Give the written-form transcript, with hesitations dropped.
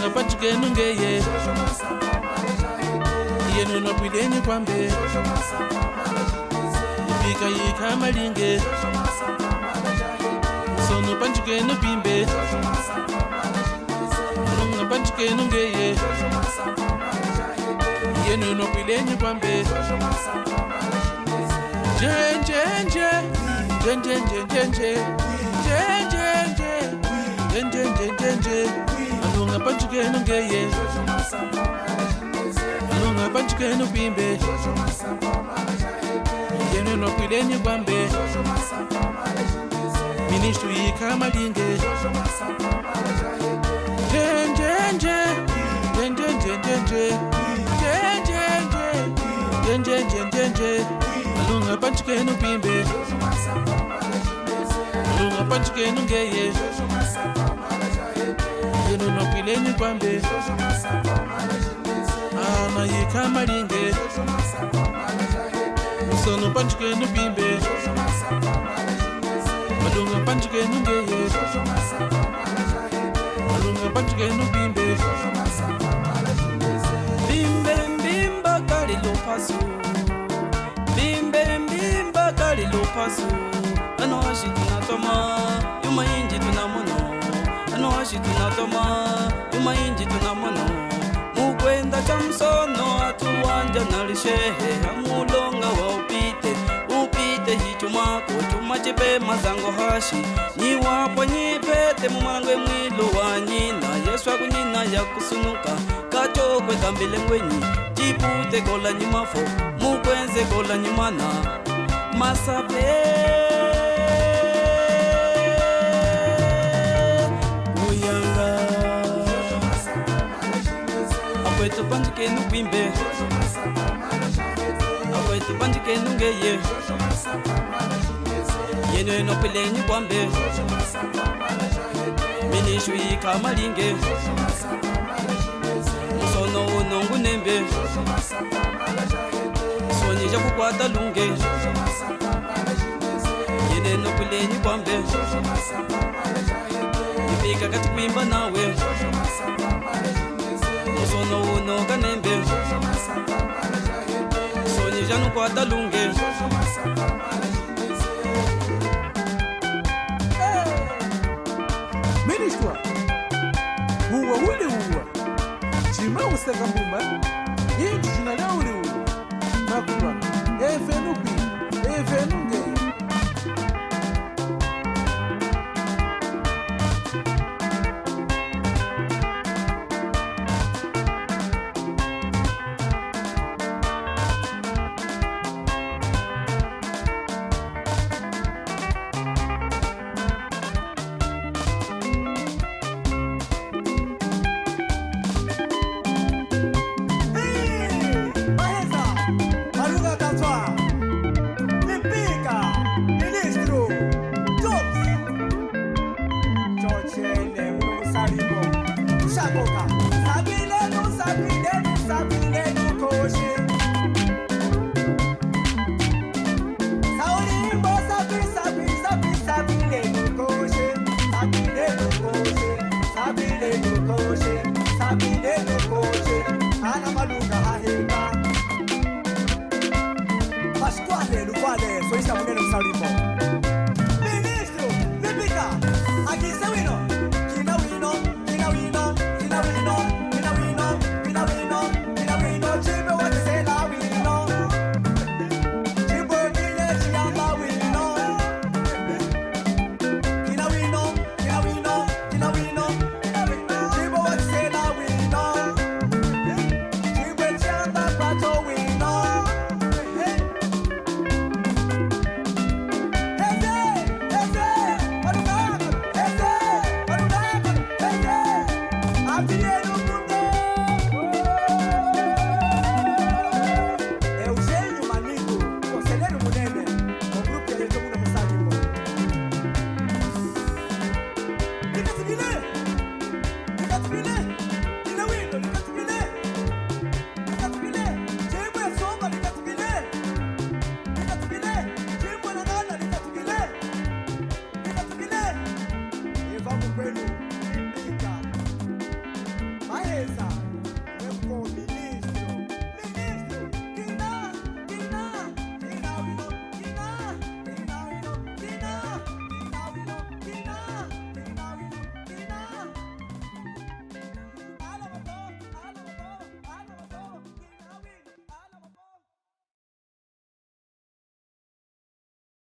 Malunga panchike nungeye Yenu no pideni kwambe Ipika yika malinge Sono panchike no bimbe Malunga panchike nungeye Yenu no pideni kwambe Jen jen jen Jen jen jen jen jen Jen jen jen Jen jen jen jen jen Malunga panchike nungeye Malunga panchike no bimbe Yenu no pideni kwambe Ministru yika malinge Jen jen jen Jen jen jen jen jen Jen jen jen Jen jen jen jen jen Malunga panchike no bimbe Malunga panchike nungeye Yenu no pideni kwambe Ana yika malinge Sono panchike no bimbe Malunga panchike nungeye Malunga panchike no bimbe Bimbe mbimba kali lupasu Bimbe mbimba kali lupasu Ano hashi tunatoma Yuma inji tunamono Ano hashi tunatoma Yuma inji tunamono Mukwenda chamsono atuwanja nalishehe Amulonga wa upite Upite hichumako Chuma chipe mazango hashi Nyiwapo nyipete Mumarangwe mwilu wa nyina Yesu akunyina ya kusunuka Kachokwe kambile ngwenyi Chipute kola nyimafo Mukwenze kola nyimana Masape Uyanga Akwetu panchike nubimbe Akwetu panchike nungeye Yenu eno pilenyi kwambe Minishu yika malinge Musono unongu nembe Sonyesha kukwata lunge Yenu eno pilenyi kwambe Nipika kati kuimba nawe Musono unoga nembe Sonyesha nukwata lunge Ministwa Uwa ule uwa Chima usaka mbumba Yintu jinalea ule uwa Makubwa Efenu bi Efenu ngeye Ana maluka haheba Pasquale Lupale Soisa munene msalimo Ministro Lipika Akisewino Kina wino Kina wino Kina wino Kina wino Kina wino Kina wino Chibe wakisela wino Chibo kile chiyamba wino Kina wino Kina wino Kina wino Chibo wakisela wino Chibe chiyamba pato wino Eze, eze, eze, eze, eze, eze, eze, eze,